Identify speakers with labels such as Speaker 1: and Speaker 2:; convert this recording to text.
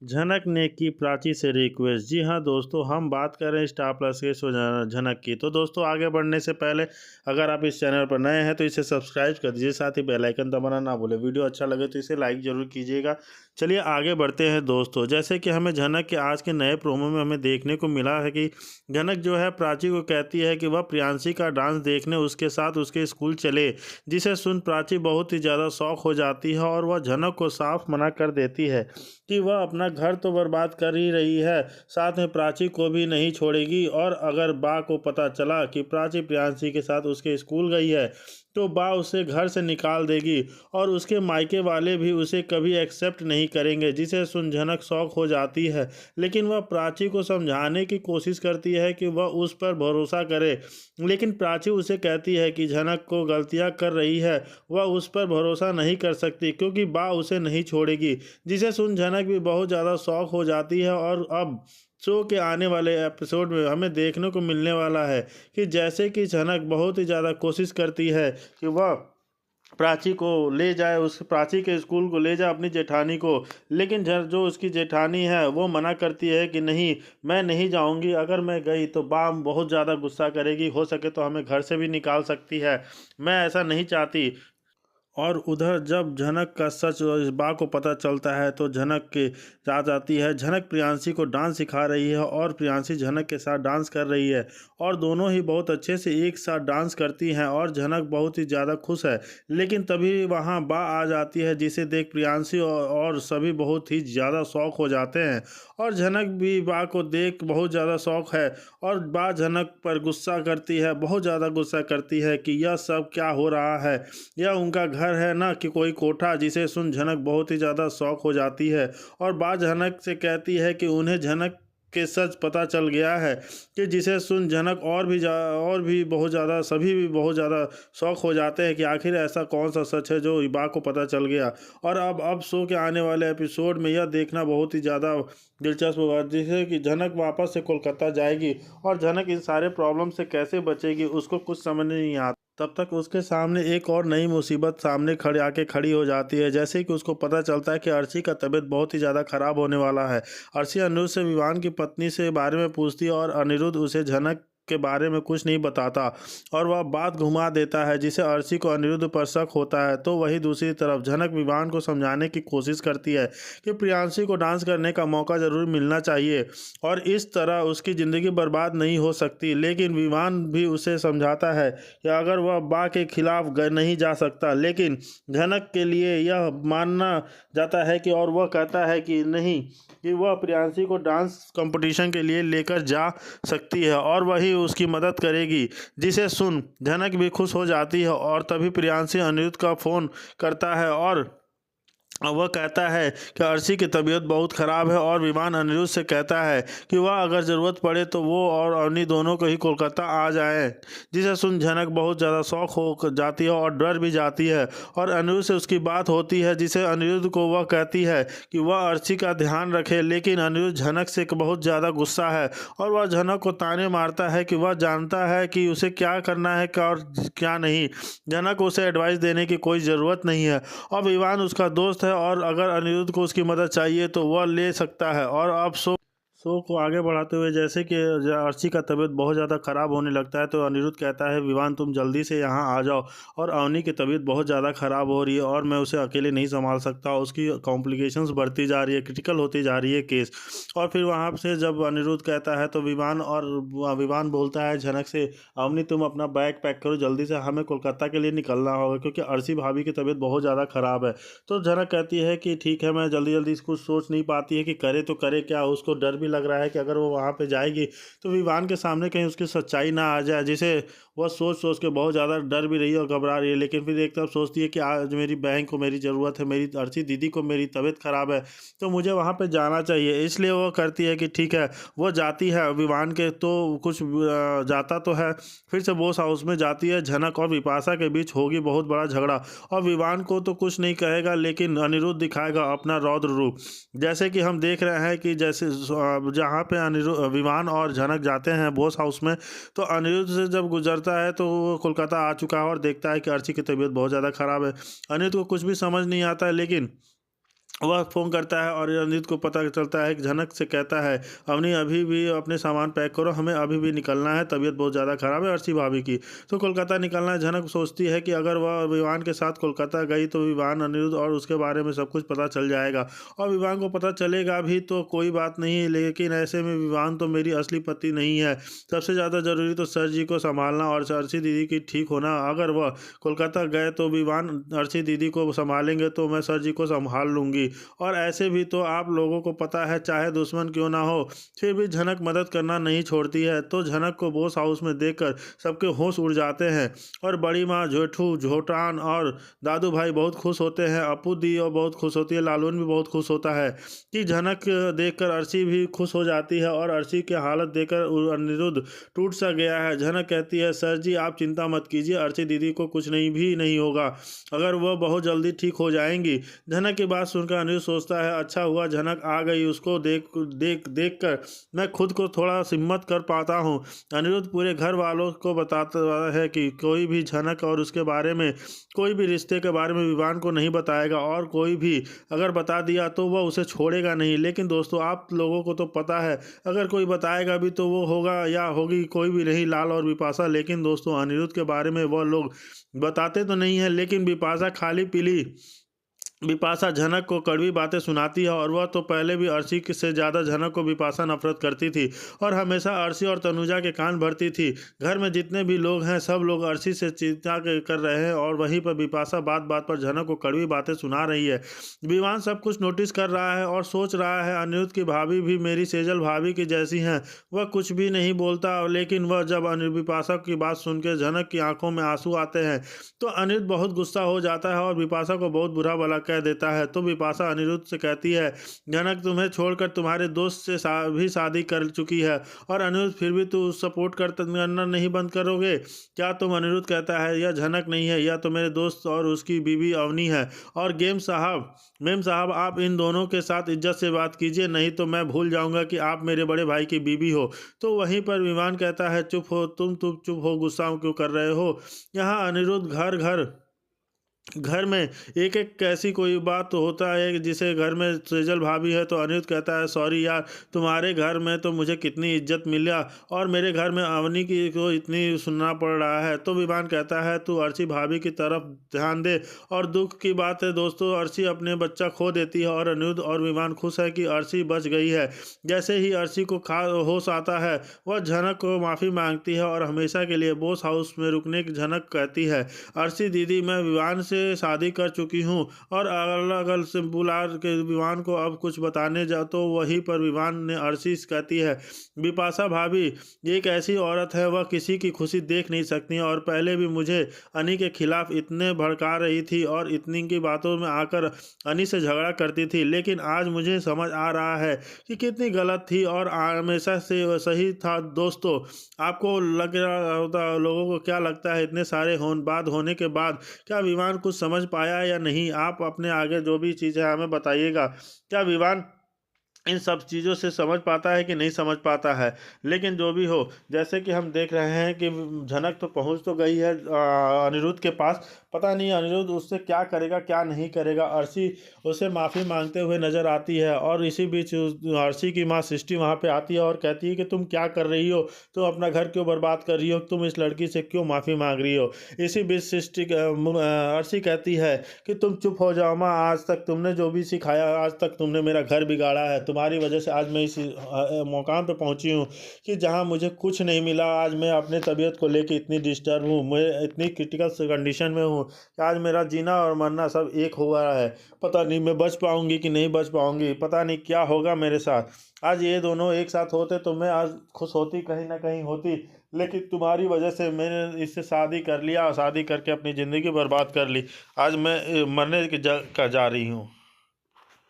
Speaker 1: झनक ने की प्राची से रिक्वेस्ट। जी हाँ दोस्तों, हम बात कर रहे हैं स्टार प्लस के शो झनक की। तो दोस्तों, आगे बढ़ने से पहले अगर आप इस चैनल पर नए हैं तो इसे सब्सक्राइब कर दीजिए, साथ ही बेल आइकन दबाना ना भूलें। वीडियो अच्छा लगे तो इसे लाइक जरूर कीजिएगा। चलिए आगे बढ़ते हैं दोस्तों। जैसे कि हमें झनक के आज के नए प्रोमो में हमें देखने को मिला है कि झनक जो है प्राची को कहती है कि वह प्रियांशी का डांस देखने उसके साथ उसके स्कूल चले, जिसे सुन प्राची बहुत ही ज़्यादा शौक हो जाती है और वह झनक को साफ मना कर देती है कि वह अपना घर तो बर्बाद कर ही रही है, साथ में प्राची को भी नहीं छोड़ेगी। और अगर बा को पता चला कि प्राची प्रियांशी के साथ उसके स्कूल गई है तो बा उसे घर से निकाल देगी और उसके मायके वाले भी उसे कभी एक्सेप्ट नहीं करेंगे, जिसे सुन झनक शौक हो जाती है। लेकिन वह प्राची को समझाने की कोशिश करती है कि वह उस पर भरोसा करे, लेकिन प्राची उसे कहती है कि झनक को गलतियां कर रही है, वह उस पर भरोसा नहीं कर सकती क्योंकि बा उसे नहीं छोड़ेगी, जिसे सुन झनक भी बहुत ज़्यादा शौक हो जाती है। और अब शो के आने वाले एपिसोड में हमें देखने को मिलने वाला है कि जैसे कि झनक बहुत ही ज़्यादा कोशिश करती है कि वह प्राची को ले जाए, उस प्राची के स्कूल को ले जाए अपनी जेठानी को, लेकिन जो उसकी जेठानी है वो मना करती है कि नहीं, मैं नहीं जाऊंगी। अगर मैं गई तो बाम बहुत ज़्यादा गुस्सा करेगी, हो सके तो हमें घर से भी निकाल सकती है। मैं ऐसा नहीं चाहती। और उधर जब झनक का सच इस बा को पता चलता है तो झनक के आ जाती है। झनक प्रियांशी को डांस सिखा रही है और प्रियांशी झनक के साथ डांस कर रही है और दोनों ही बहुत अच्छे से एक साथ डांस करती हैं और झनक बहुत ही ज़्यादा खुश है। लेकिन तभी वहाँ बा आ जाती है, जिसे देख प्रियांशी और सभी बहुत ही ज़्यादा शौक हो जाते हैं। और झनक भी बा को देख बहुत ज़्यादा शौक है और बा झनक पर गुस्सा करती है, बहुत ज़्यादा गुस्सा करती है कि यह सब क्या हो रहा है, यह उनका घर है ना कि कोई कोठा, जिसे सुन झनक बहुत ही ज़्यादा शौक हो जाती है। और बात झनक से कहती है कि उन्हें झनक के सच पता चल गया है, कि जिसे सुन झनक और भी बहुत ज़्यादा, सभी भी बहुत ज़्यादा शौक हो जाते हैं कि आखिर ऐसा कौन सा सच है जो इबा को पता चल गया। और अब शो के आने वाले एपिसोड में यह देखना बहुत ही ज़्यादा दिलचस्प होगा, जिसे कि झनक वापस से कोलकाता जाएगी और झनक इन सारे प्रॉब्लम से कैसे बचेगी उसको कुछ समझ नहीं आता। तब तक उसके सामने एक और नई मुसीबत सामने खड़ी हो जाती है। जैसे कि उसको पता चलता है कि अर्शी का तबीयत बहुत ही ज़्यादा ख़राब होने वाला है। अर्शी अनिरुद्ध से विवान की पत्नी से बारे में पूछती है और अनिरुद्ध उसे झनक के बारे में कुछ नहीं बताता और वह बात घुमा देता है, जिसे अर्शी को अनिरुद्ध पर शक होता है। तो वही दूसरी तरफ झनक विवान को समझाने की कोशिश करती है कि प्रियांशी को डांस करने का मौका ज़रूर मिलना चाहिए और इस तरह उसकी ज़िंदगी बर्बाद नहीं हो सकती। लेकिन विवान भी उसे समझाता है कि अगर वह बा के खिलाफ नहीं जा सकता, लेकिन झनक के लिए यह मानना जाता है कि, और वह कहता है कि नहीं, कि वह प्रियांशी को डांस कंपटीशन के लिए लेकर जा सकती है और वही उसकी मदद करेगी, जिसे सुन झनक भी खुश हो जाती है। और तभी प्रियांशी अनिरुद्ध का फ़ोन करता है और वह कहता है कि अर्शी की तबीयत बहुत ख़राब है और विवान अनिरुद्ध से कहता है कि वह अगर ज़रूरत पड़े तो वो और अवनी दोनों को ही कोलकाता आ जाए, जिसे सुन झनक बहुत ज़्यादा शौक हो जाती है और डर भी जाती है। और अनिरुद्ध से उसकी बात होती है, जिसे अनिरुद्ध को वह कहती है कि वह अर्शी का ध्यान रखे, लेकिन अनिरुद्ध झनक से बहुत ज़्यादा गुस्सा है और वह झनक को ताने मारता है कि वह जानता है कि उसे क्या करना है और क्या नहीं। झनक उसे एडवाइस देने की कोई ज़रूरत नहीं है और विवान उसका दोस्त है और अगर अनिरुद्ध को उसकी मदद चाहिए तो वह ले सकता है। और अब शो को आगे बढ़ाते हुए जैसे कि अर्शी का तबीयत बहुत ज़्यादा ख़राब होने लगता है तो अनिरुद्ध कहता है, विवान तुम जल्दी से यहाँ आ जाओ, और अवनी की तबीयत बहुत ज़्यादा ख़राब हो रही है और मैं उसे अकेले नहीं संभाल सकता, उसकी कॉम्प्लिकेशंस बढ़ती जा रही है, क्रिटिकल होती जा रही है केस। और फिर वहाँ से जब अनिरुद्ध कहता है तो विवान बोलता है झनक से, अवनी तुम अपना बैग पैक करो जल्दी से, हमें कोलकाता के लिए निकलना होगा क्योंकि अर्शी भाभी की तबीयत बहुत ज़्यादा ख़राब है। तो झनक कहती है कि ठीक है, मैं जल्दी जल्दी इसको सोच नहीं पाती है कि करे तो करे क्या। उसको डर भी लग रहा है कि अगर वो वहाँ पे जाएगी तो विवान के सामने कहीं उसकी सच्चाई ना आ जाए, जिसे वह सोच सोच के बहुत ज़्यादा डर भी रही है और घबरा रही है। लेकिन फिर एक तरफ सोचती है कि आज मेरी बहन को मेरी ज़रूरत है, मेरी अर्शी दीदी को मेरी तबीयत ख़राब है, तो मुझे वहाँ पे जाना चाहिए। इसलिए वो करती है कि ठीक है, वो जाती है विवान के तो कुछ जाता तो है, फिर से बोस हाउस में जाती है। झनक और विपाशा के बीच होगी बहुत बड़ा झगड़ा और विवान को तो कुछ नहीं कहेगा, लेकिन अनिरुद्ध दिखाएगा अपना रौद्र रूप। जैसे कि हम देख रहे हैं कि जैसे जहाँ पे विवान और झनक जाते हैं बोस हाउस में, तो अनिरुद्ध से जब गुजरता है तो वो कोलकाता आ चुका है और देखता है कि अर्शी की तबीयत बहुत ज़्यादा ख़राब है। अनिरुद्ध को कुछ भी समझ नहीं आता है, लेकिन वह फ़ोन करता है और रणजीत को पता चलता है कि झनक से कहता है, अवनी अभी भी अपने सामान पैक करो, हमें अभी भी निकलना है, तबीयत बहुत ज़्यादा ख़राब है अर्शी भाभी की। तो कोलकाता निकलना है। झनक सोचती है कि अगर वह विवान के साथ कोलकाता गई तो विवान, अनिरुद्ध और उसके बारे में सब कुछ पता चल जाएगा, और विवान को पता चलेगा भी तो कोई बात नहीं, लेकिन ऐसे में विवान तो मेरी असली पति नहीं है। सबसे ज़्यादा ज़रूरी तो सर जी को संभालना और अर्शी दीदी की ठीक होना। अगर वह कोलकाता गए तो विवान अर्शी दीदी को संभालेंगे तो मैं सर जी को संभाल लूँगी। और ऐसे भी तो आप लोगों को पता है, चाहे दुश्मन क्यों ना हो, फिर भी झनक मदद करना नहीं छोड़ती है। तो झनक को बोस हाउस में देखकर सबके होश उड़ जाते हैं, और बड़ी माँ, जेठू, झोटान और दादू भाई बहुत खुश होते हैं। अपू दी और बहुत खुश होती है, लालून भी बहुत खुश होता है कि झनक देखकर अर्शी भी खुश हो जाती है, और अर्शी की हालत देखकर अनिरुद्ध टूट सा गया है। झनक कहती है, सर जी आप चिंता मत कीजिए, अर्शी दीदी को कुछ नहीं होगा, अगर वह बहुत जल्दी ठीक हो जाएंगी। झनक की बात सुनकर अनिरुद्ध सोचता है, अच्छा हुआ झनक आ गई, उसको देख कर मैं खुद को थोड़ा हिम्मत कर पाता हूँ। अनिरुद्ध पूरे घर वालों को बताता है कि कोई भी झनक और उसके बारे में, कोई भी रिश्ते के बारे में विवान को नहीं बताएगा, और कोई भी अगर बता दिया तो वह उसे छोड़ेगा नहीं। लेकिन दोस्तों आप लोगों को तो पता है, अगर कोई बताएगा भी तो वो होगा या होगी कोई भी नहीं, लाल और बिपाशा। लेकिन दोस्तों अनिरुद्ध के बारे में वह लोग बताते तो नहीं है, लेकिन बिपाशा खाली पीली बिपाशा झनक को कड़वी बातें सुनाती है, और वह तो पहले भी अर्शी से ज़्यादा झनक को बिपाशा नफरत करती थी, और हमेशा अर्शी और तनुजा के कान भरती थी। घर में जितने भी लोग हैं सब लोग अर्शी से चिंता कर रहे हैं, और वहीं पर बिपाशा बात बात पर झनक को कड़वी बातें सुना रही है। विवान सब कुछ नोटिस कर रहा है और सोच रहा है, अनिरुद्ध की भाभी भी मेरी सेजल भाभी की जैसी हैं। वह कुछ भी नहीं बोलता, लेकिन वह जब बिपाशा की बात सुनकर झनक की आंखों में आंसू आते हैं तो अनिरुद्ध बहुत गुस्सा हो जाता है और बिपाशा को बहुत बुरा भला कह देता है। तो बिपाशा अनिरुद्ध से कहती है, जनक तुम्हें छोड़कर तुम्हारे दोस्त से भी शादी कर चुकी है, और अनिरुद्ध फिर भी तू सपोर्ट करना नहीं बंद करोगे क्या तुम? अनिरुद्ध कहता है, यह झनक नहीं है, यह तो मेरे दोस्त और उसकी बीवी अवनी है। और मेम साहब आप इन दोनों के साथ इज्जत से बात कीजिए, नहीं तो मैं भूल जाऊंगा कि आप मेरे बड़े भाई की बीवी हो। तो वहीं पर विमान कहता है, चुप हो तुम चुप हो, गुस्सा क्यों कर रहे हो? यहाँ अनिरुद्ध घर में एक एक कैसी कोई बात तो होता है कि जिसे घर में सेजल भाभी है तो अनिरुद्ध कहता है, सॉरी यार, तुम्हारे घर में तो मुझे कितनी इज्जत मिला और मेरे घर में अवनी की को इतनी सुनना पड़ रहा है। तो विमान कहता है, तू अर्शी भाभी की तरफ ध्यान दे। और दुख की बात है दोस्तों, अर्शी अपने बच्चा खो देती है, और अनिरुद्ध और विमान खुश है कि अर्शी बच गई है। जैसे ही अर्शी को होश आता है वह झनक को माफ़ी मांगती है और हमेशा के लिए बोस हाउस में रुकने की झनक कहती है, अर्शी दीदी मैं विवान से शादी कर चुकी हूँ, और अलग अलग से बुला के विवान को अब कुछ बताने जा तो वहीं पर विवान ने अर्शी कहती है, बिपाशा भाभी एक ऐसी औरत है, वह किसी की खुशी देख नहीं सकती, और पहले भी मुझे अनी के खिलाफ इतने भड़का रही थी और इतनी की बातों में आकर अनी से झगड़ा करती थी, लेकिन आज मुझे समझ आ रहा है कि कितनी गलत थी और हमेशा से सही था। दोस्तों आपको लग रहा होता, लोगों को क्या लगता है इतने सारे होने के बाद क्या विवान कुछ समझ पाया या नहीं? आप अपने आगे जो भी चीज़ है हमें बताइएगा। क्या विवान इन सब चीज़ों से समझ पाता है कि नहीं समझ पाता है? लेकिन जो भी हो, जैसे कि हम देख रहे हैं कि झनक तो पहुंच तो गई है अनिरुद्ध के पास। पता नहीं अनिरुद्ध उससे क्या करेगा क्या नहीं करेगा। अर्शी उसे माफ़ी मांगते हुए नज़र आती है, और इसी बीच अर्शी की माँ सृष्टि वहाँ पे आती है और कहती है कि तुम क्या कर रही हो, तुम अपना घर क्यों बर्बाद कर रही हो, तुम इस लड़की से क्यों माफ़ी मांग रही हो? इसी बीच अर्शी कहती है कि तुम चुप हो जाओ माँ, आज तक तुमने जो भी सिखाया, आज तक तुमने मेरा घर बिगाड़ा है, तुम्हारी वजह से आज मैं इस मुकाम पे पहुंची हूँ कि जहां मुझे कुछ नहीं मिला। आज मैं अपने तबीयत को लेके इतनी डिस्टर्ब हूँ, मैं इतनी क्रिटिकल कंडीशन में हूँ कि आज मेरा जीना और मरना सब एक हुआ है। पता नहीं मैं बच पाऊंगी कि नहीं बच पाऊंगी, पता नहीं क्या होगा मेरे साथ। आज ये दोनों एक साथ होते तो मैं आज खुश होती, कहीं ना कहीं होती, लेकिन तुम्हारी वजह से मैंने इससे शादी कर लिया और शादी करके अपनी ज़िंदगी बर्बाद कर ली। आज मैं मरने की जा रही हूँ।